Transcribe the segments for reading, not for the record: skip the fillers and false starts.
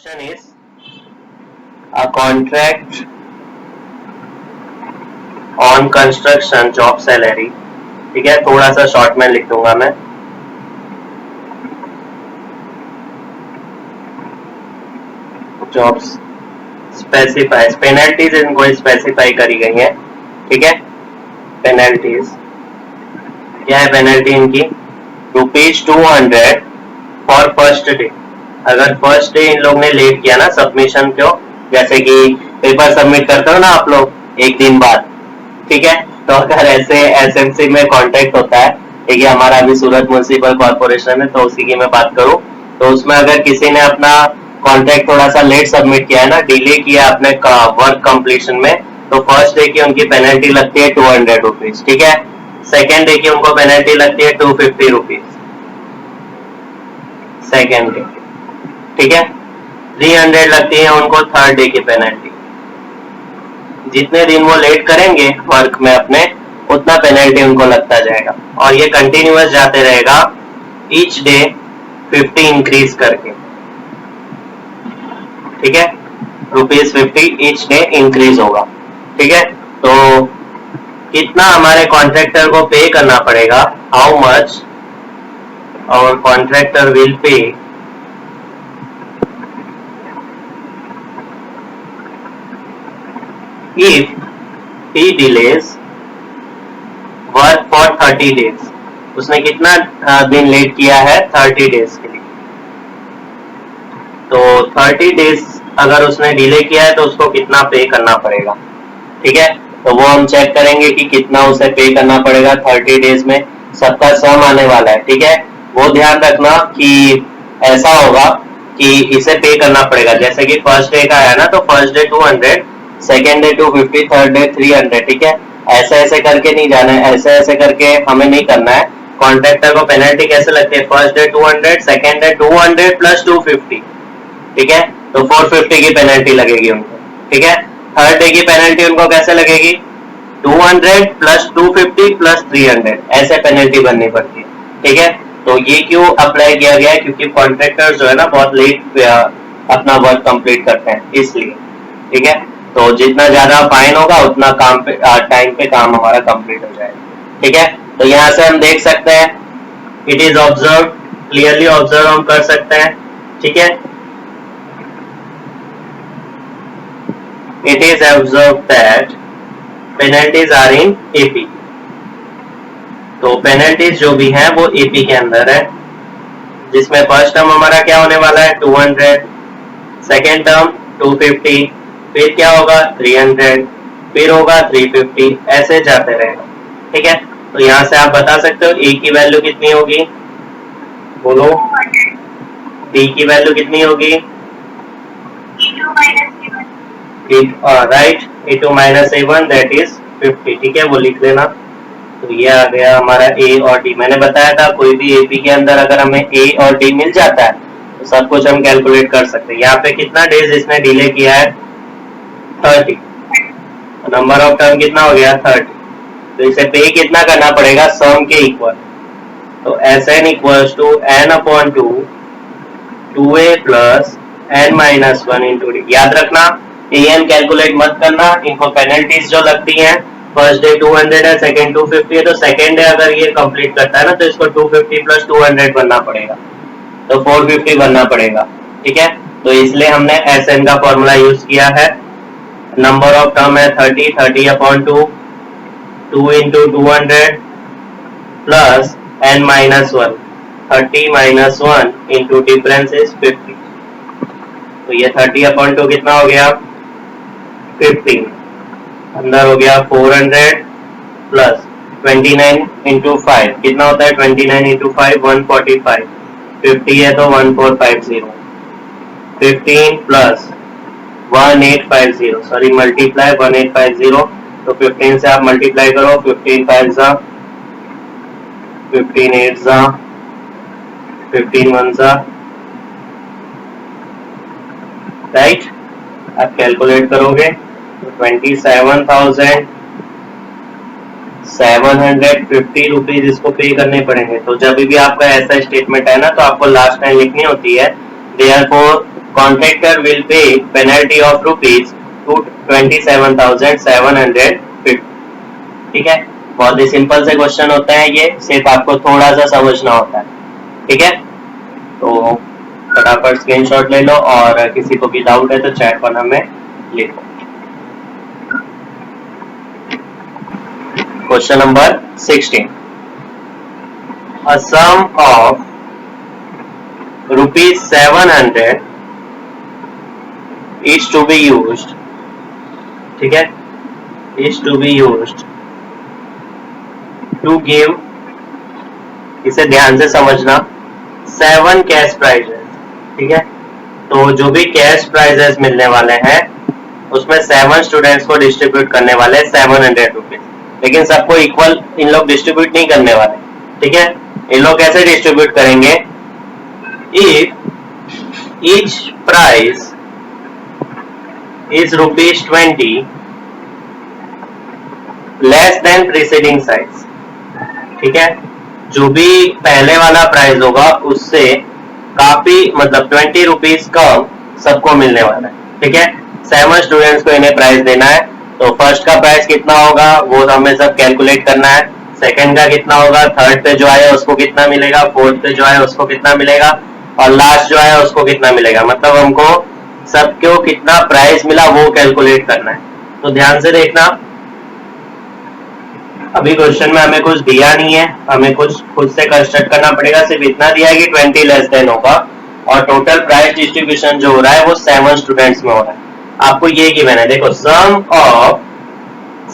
Question is a contract on construction job salary. ठीक है, थोड़ा सा शॉर्ट में लिख दूंगा मैं. जॉब्स स्पेसिफाई पेनल्टीज इनको स्पेसिफाई करी गई है. ठीक है, पेनल्टीज क्या है? पेनल्टी इनकी ₹200 फॉर फर्स्ट डे. अगर फर्स्ट डे इन लोग ने लेट किया ना सबमिशन को, जैसे कि पेपर सबमिट करते हो ना आप लोग एक दिन बाद, ठीक है, तो अगर ऐसे एसएमसी में कॉन्ट्रैक्ट होता है, ठीक है, हमारा अभी सूरत म्युनिसिपल कॉर्पोरेशन है तो उसी की मैं बात करूं, तो उसमें अगर किसी ने अपना कॉन्ट्रैक्ट थोड़ा सा लेट सबमिट किया है ना, डिले किया अपने वर्क कंप्लीशन में, तो फर्स्ट डे की उनकी पेनल्टी लगती है ₹200. ठीक है, सेकेंड डे की उनको पेनल्टी लगती है ₹250 सेकेंड डे. ठीक है, 300 लगती है उनको थर्ड डे की पेनल्टी. जितने दिन वो लेट करेंगे वर्क में अपने, उतना पेनल्टी उनको लगता जाएगा और ये कंटिन्यूअस जाते रहेगा ईच डे 50 इंक्रीज करके. ठीक है, ₹50 ईच डे इंक्रीज होगा. ठीक है, तो कितना हमारे कॉन्ट्रैक्टर को पे करना पड़ेगा, how much our contractor will pay if he delays work for 30 days. उसने कितना दिन लेट किया है? 30 डेज के लिए. तो 30 डेज अगर उसने डिले किया है तो उसको कितना पे करना पड़ेगा. ठीक है, तो वो हम चेक करेंगे कि कितना उसे पे करना पड़ेगा 30 डेज में. सबका सम आने वाला है. ठीक है, वो ध्यान रखना कि ऐसा होगा कि इसे पे करना पड़ेगा. जैसे कि फर्स्ट डे का है ना, तो first day 200, second day 250, third day 300. ठीक है, ऐसे ऐसे करके नहीं जाना है, ऐसे ऐसे करके हमें नहीं करना है. कॉन्ट्रैक्टर को पेनल्टी कैसे लगती है? First day 200, second day 200 plus 250. ठीक है, तो 450 की पेनल्टी लगेगी उनको. ठीक है, थर्ड डे की पेनल्टी उनको कैसे लगेगी? 200 प्लस 250 प्लस 300, ऐसे पेनल्टी बननी पड़ती है. ठीक है, तो ये क्यों अप्लाई किया गया है? क्योंकि कॉन्ट्रैक्टर्स जो है ना बहुत लेट अपना वर्क कंप्लीट करते हैं, इसलिए. ठीक है, तो जितना ज्यादा फाइन होगा उतना काम पे टाइम पे काम हमारा कंप्लीट हो जाएगा. ठीक है, तो यहाँ से हम देख सकते हैं, it is observe, clearly observe हम कर सकते हैं. ठीक है, it is observe that penalties are in AP. तो पेनल्टीज जो भी हैं वो एपी के अंदर है, जिसमें फर्स्ट टर्म हमारा क्या होने वाला है? 200, सेकेंड टर्म 250, फिर क्या होगा? 300, फिर होगा 350, ऐसे जाते रहेगा. ठीक है, तो यहाँ से आप बता सकते हो ए की वैल्यू कितनी होगी? बोलो, डी की वैल्यू कितनी होगी? Right, E2 minus A1 that is 50. ठीक है, वो लिख लेना. तो ये आ गया हमारा ए और डी. मैंने बताया था कोई भी एपी के अंदर अगर हमें ए और डी मिल जाता है तो सब कुछ हम कैलकुलेट कर सकते हैं. यहाँ पे कितना डेज इसने डिले किया है? 30. नंबर ऑफ टर्म कितना हो गया? 30. तो इसे पे कितना करना पड़ेगा? सम के इक्वल. तो Sn equals to n upon 2 2a plus n minus 1 into d. याद रखना, an कैलकुलेट मत करना. इनको पेनल्टीज जो लगती हैं, फर्स्ट डे 200 है, सेकेंड 250 है, तो सेकेंड डे अगर ये कंप्लीट करता है ना तो इसको 250 प्लस 200 बनना पड़ेगा, तो 450 बनना पड़ेगा. ठीक है, तो इसलिए हमने Sn का फॉर्मूला यूज किया है. नंबर ऑफ टर्म है 30, 30 upon 2, 2 into 200 plus n minus 1, 30 minus 1 into difference is 50. तो ये 30 अपॉन 2 कितना हो गया? 15. अंदर हो गया 400 प्लस 29 इंटू 5 कितना होता है? 29 इंटू 5 145. 50 है तो 1450. 15 प्लस 1850, सॉरी मल्टीप्लाई 1850. तो 15 से आप मल्टीप्लाई करो, 15 5 जा, 15 8 जा, 15 1 जा, राइट. आप कैलकुलेट करोगे तो 27,750 रुपीज इसको पे करने पड़ेंगे. तो जब भी आपका ऐसा स्टेटमेंट है ना, तो आपको लास्ट लाइन लिखनी होती है, देयरफॉर कॉन्ट्रैक्टर विल पे पेनल्टी ऑफ ₹27,750। ठीक है, बहुत ही सिंपल से क्वेश्चन होता है ये, सिर्फ आपको थोड़ा सा समझना होता है। ठीक है, तो फटाफट स्क्रीनशॉट ले लो और किसी को भी डाउट है तो चैट कॉलम में लिखो। Question number 16, a sum of ₹700 is to be used, ठीक है, is to be used to give, इसे ध्यान से समझना, 7 कैश प्राइजेस। ठीक है, तो जो भी कैश प्राइजेस मिलने वाले हैं उसमें 7 स्टूडेंट्स को डिस्ट्रीब्यूट करने वाले हैं ₹700, लेकिन सबको इक्वल इन लोग डिस्ट्रीब्यूट नहीं करने वाले। ठीक है, इन लोग कैसे डिस्ट्रीब्यूट करेंगे? If each prize is ₹20 less than preceding size. ठीक है, जो भी पहले वाला प्राइस होगा उससे काफी मतलब ₹20 कम सबको मिलने वाला है। ठीक है, 7 स्टूडेंट्स को इन्हें प्राइस देना है, तो फर्स्ट का प्राइस कितना होगा वो हमें सब कैलकुलेट करना है, सेकंड का कितना होगा, थर्ड पे जो आया उसको कितना मिलेगा, फोर्थ पे जो आया उसको कितना मिलेगा, और लास्ट जो आया उसको कितना मिलेगा। मतलब हमको सबको कितना प्राइस मिला वो कैलकुलेट करना है। तो ध्यान से देखना, अभी क्वेश्चन में हमें कुछ दिया नहीं है, हमें कुछ खुद से कंस्ट्रक्ट करना पड़ेगा। सिर्फ इतना दिया है कि 20 लेस देन होगा और टोटल प्राइस डिस्ट्रीब्यूशन जो हो रहा है वो 7 स्टूडेंट्स में हो रहा है। आपको ये गिवन है, देखो, sum of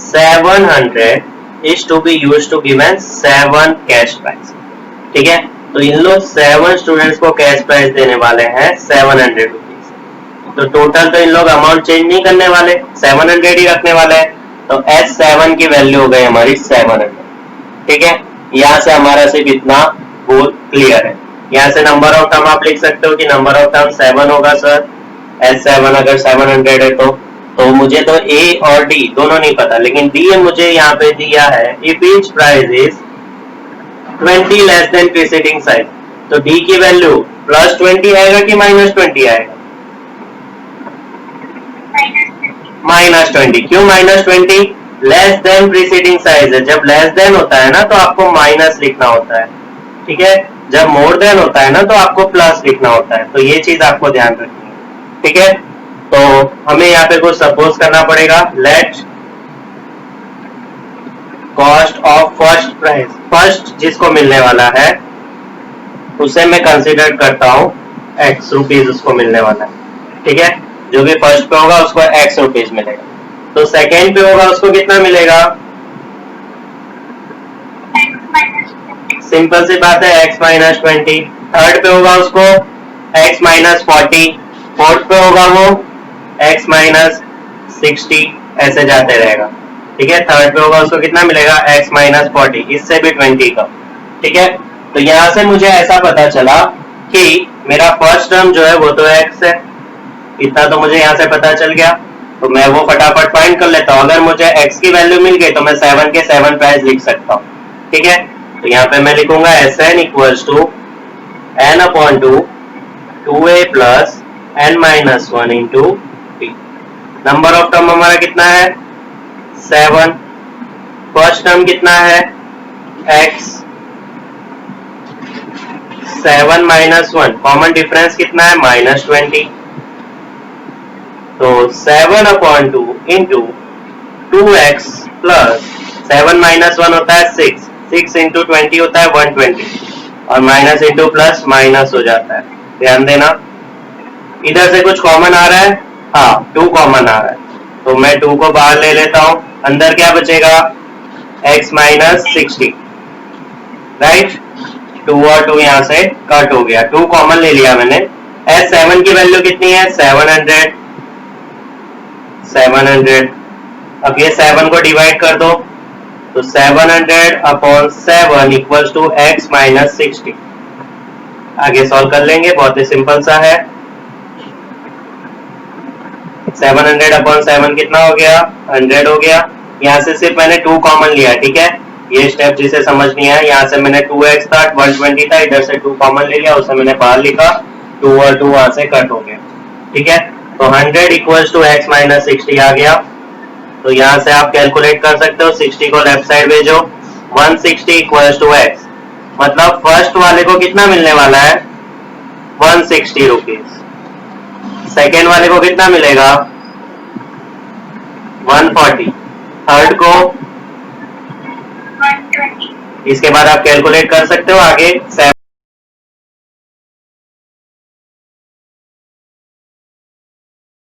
700 is to be used to given 7 cash price. ठीक है, तो इन लोग 7 स्टूडेंट्स को कैश प्राइस देने वाले हैं ₹700। तो टोटल तो इन लोग अमाउंट चेंज नहीं करने वाले, 700 ही रखने वाले हैं। तो S7 की वैल्यू हो गई हमारी 700। ठीक है, यहाँ से हमारा सिर्फ इतना वो क्लियर है। यहाँ से नंबर ऑफ टर्म आप लिख सकते हो कि नंबर ऑफ टर्म 7 होगा सर, S7 अगर 700 है तो मुझे तो A और D दोनों नहीं पता, लेकिन D मुझे यहाँ पे दिया है if each price is 20 less than preceding size. तो D की वैल्यू +20 आएगा कि -20 आएगा? -20। क्यों -20? लेस देन प्रीसीडिंग साइज है। जब लेस देन होता है ना तो आपको माइनस लिखना होता है। ठीक है, जब मोर देन होता है ना तो आपको प्लस लिखना होता है। तो ये चीज आपको ध्यान रखनी है। ठीक है, तो हमें यहाँ पे कुछ सपोज करना पड़ेगा। Let cost of first price, first जिसको मिलने वाला है उसे मैं कंसीडर करता हूँ X रुपीज उसको मिलने वाला है। ठीक है, जो भी फर्स्ट पे होगा उसको X रुपीज मिलेगा। तो सेकेंड पे होगा उसको कितना मिलेगा? सिंपल सी बात है, X -20। थर्ड पे होगा उसको X -40। फोर्थ पे होगा वो X -60, ऐसे जाते रहेगा। ठीक है, थर्ड पे होगा उसको कितना मिलेगा? X -40, इससे भी 20 का। ठीक है, तो यहाँ से मुझे ऐसा पता चला कि मेरा फर्स्ट टर्म जो है वो तो X है, इतना तो मुझे यहाँ से पता चल गया। तो मैं वो फटाफट फाइंड कर लेता हूँ। अगर मुझे X की वैल्यू मिल गई तो मैं 7 के 7 प्राइस लिख सकता हूँ। ठीक है, तो यहाँ पे मैं लिखूंगा Sn equals to n/2 2a plus n-1 into t। Number of term हमारा कितना है? 7। फर्स्ट टर्म कितना है? X। 7 -1, कॉमन डिफरेंस कितना है? -20। तो 7/2 इंटू 2x प्लस 7 -1 होता है 6 इंटू 20 होता है 120, और माइनस इंटू प्लस माइनस हो जाता है। ध्यान देना, इधर से कुछ कॉमन आ रहा है, हाँ 2 कॉमन आ रहा है, तो मैं 2 को बाहर ले लेता हूं। अंदर क्या बचेगा? x -60, right. 2 और 2 यहाँ से कट हो गया, 2 कॉमन ले लिया मैंने। S7 की वैल्यू कितनी है? 700। अब ये 7 को डिवाइड कर दो, तो 700/7 इक्वल्स टू x -60। आगे सॉल्व कर लेंगे, बहुत ही सिंपल सा है। 700/7 कितना हो गया? 100 हो गया। यहाँ से सिर्फ मैंने 2 कॉमन लिया, ठीक है। ये स्टेप जिसे समझ नहीं है, यहाँ से मैंने 2x था, 120 था, इधर से 2 कॉमन ले लिया, उसे मैंने बाहर लिखा, 2 और 2 वहां से कट हो गया। ठीक है, तो 100 इक्वल्स टू x माइनस 60 आ गया। तो यहां से आप कैलकुलेट कर सकते हो, 60 को लेफ्ट साइड भेजो, 160 इक्वल्स टू x, मतलब फर्स्ट वाले को कितना मिलने वाला है 160 रुपीज, सेकेंड वाले को कितना मिलेगा 140, थर्ड को 120। इसके बाद आप कैलकुलेट कर सकते हो आगे